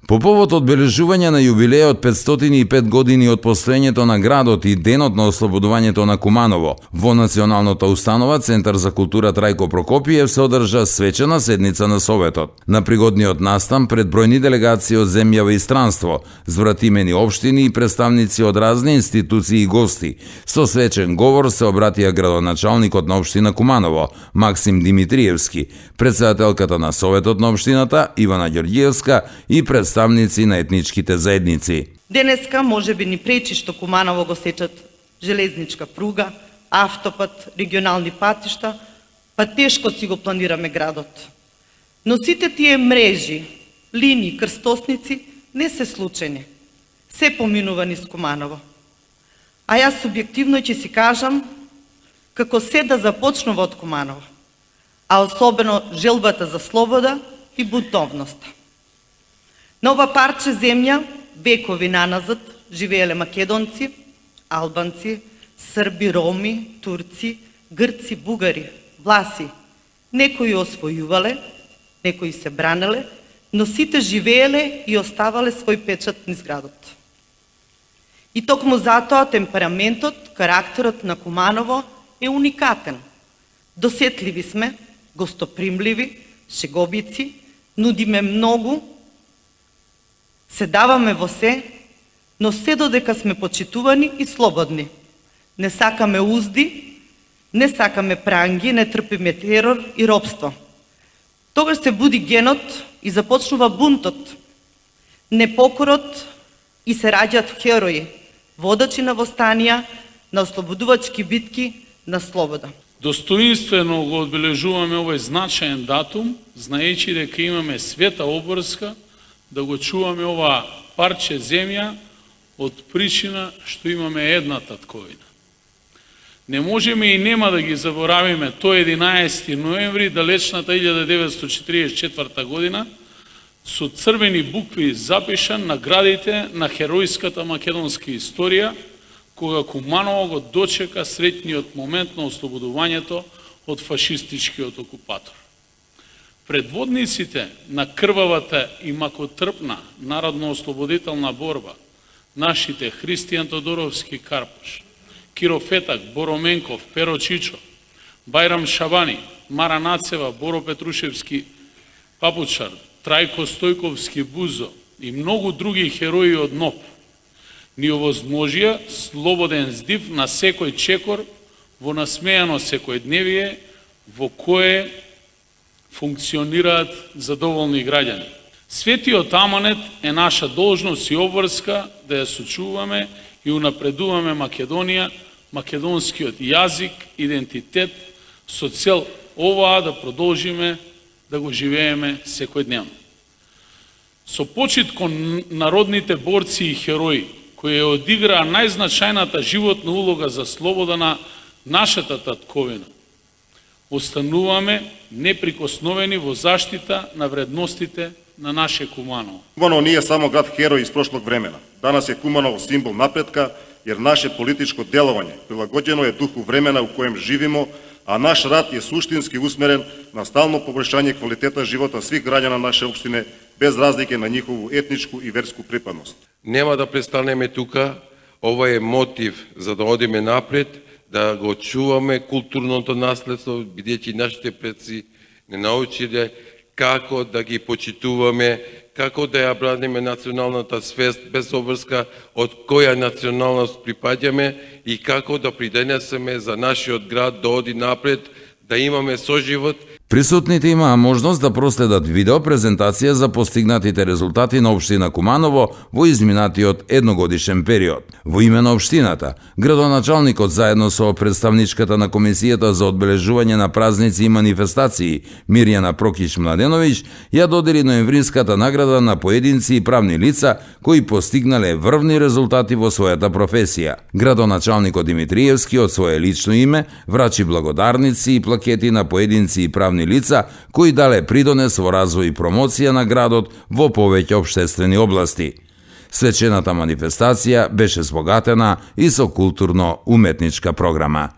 По повод одбележување на јубилејот 505 години од постоењето на градот и денот на ослободувањето на Куманово, во Националната установа Центар за култура Трајко Прокопиев се одржа свечена седница на Советот. На пригодниот настан пред бројни делегации од земјава и странство, звратимени општини и представници од разни институции и гости, со свечен говор се обратија градоначалникот на општина Куманово, Максим Димитриевски, председателката на Советот на општината Ивана Ѓорѓиевска и представници на етничките заедници. Денеска може би ни пречи што Куманово го сечат железничка пруга, автопат, регионални патишта, па тешко си го планираме градот. Но сите тие мрежи, линии, крстосници не се случајни. Се поминува низ Куманово. А јас субјективно ќе си кажам како се да започнува од Куманово, а особено желбата за слобода и бунтовноста. На ова парче земја векови наназад живееле македонци, албанци, срби, роми, турци, грци, бугари, власи. Некои освојувале, некои се бранеле, но сите живееле и оставале свој печат низ градот. И токму затоа темпераментот, карактерот на Куманово е уникатен. Досетливи сме, гостопримливи, шеговици, нудиме многу, се даваме во се, но се додека сме почитувани и слободни. Не сакаме узди, не сакаме пранги, не трпиме терор и робство. Тогаш се буди генот и започнува бунтот, непокорот и се раѓаат херои, водачи на востанија, на ослободувачки битки, на слобода. Достоинствено го одбележуваме овој значаен датум, знаејќи дека имаме света обврска да го чуваме ова парче земја од причина што имаме една татковина. Не можеме и нема да ги заборавиме тој 11 ноември далечната 1944 година со црвени букви запишан на градите на херојската македонска историја, кога Куманово го дочека среќниот момент на ослободувањето од фашистичкиот окупатор. Предводниците на крвавата и макотрпна народно-ослободителна борба, нашите Христијан Тодоровски Карпош, Киро Фетак, Боро Менков, Перо Чичо, Бајрам Шабани, Мара Нацева, Боро Петрушевски Папучар, Трајко Стојковски Бузо и многу други херои од НОП, ни овозможија слободен здив на секој чекор во насмејано секојдневие во кое функционираат задоволни граѓани. Светиот аманет е наша должност и обврска да ја сочуваме и унапредуваме Македонија, македонскиот јазик, идентитет, со цел оваа да продолжиме да го живееме секојдневно. Со почит кон народните борци и херои, кои одиграа најзначајната животна улога за слобода на нашата татковина, остануваме неприкосновени во заштита на вредностите на наше Куманово. Куманово не е само град херој из прошлог времена. Данас е Куманово символ напретка, jer наше политичко делување прилагодено е духу времена у коjem живимо, а наш рад е суштински усмерен на стално побољшање квалитета живота свих граѓана на наше општине, без разлика на нивну етничку и верску припадност. Нема да престанеме тука, ова е мотив за да одиме напред, да го чуваме културното наследство, бидејќи нашите предци не научиле како да ги почитуваме, како да ја браниме националната свест без обврска од која националност припаѓаме и како да придонесеме за нашиот град да оди напред, да имаме соживот. Присутните имаа можност да проследат видео презентација за постигнатите резултати на општина Куманово во изминатиот едногодишен период. Во име на општината, градоначалникот заедно со представничката на Комисијата за одбележување на празници и манифестации Мирјана Прокиш Младеновиќ ја додели ноемвринската награда на поединци и правни лица кои постигнале врвни резултати во својата професија. Градоначалникот Димитриевски од своје лично име врачи благодарници и плакети на поединци и правни лица кои дале придонес во развој и промоција на градот во повеќе општествени области. Свечената манифестација беше збогатена и со културно-уметничка програма.